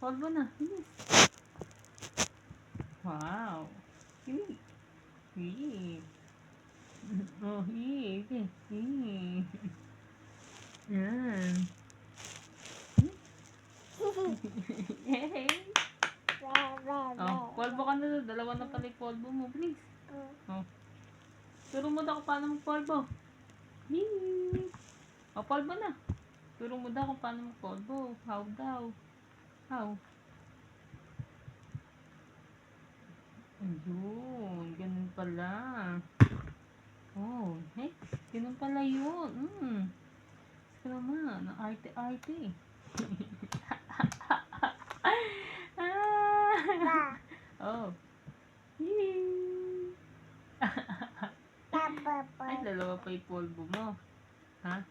Polvo na. Bilis. Wow. Bilis. Bilis. Oh, bilis. Bilis. Yan. Hey. Oh, polvo ka na. Dalawa na pala yung polvo mo. Bilis. Oh. Turo mo daw kung paano magpolvo. Bilis. Oh, polvo na. Turo mo daw kung paano magpolvo. How daw? How? Ayun. Ganun pala. Oh, hey. Ganun pala yun. Gusto naman. Ang arte-arte. Ah. Oh. Yee. Ay, dalawa pa yung polvo mo. Ha?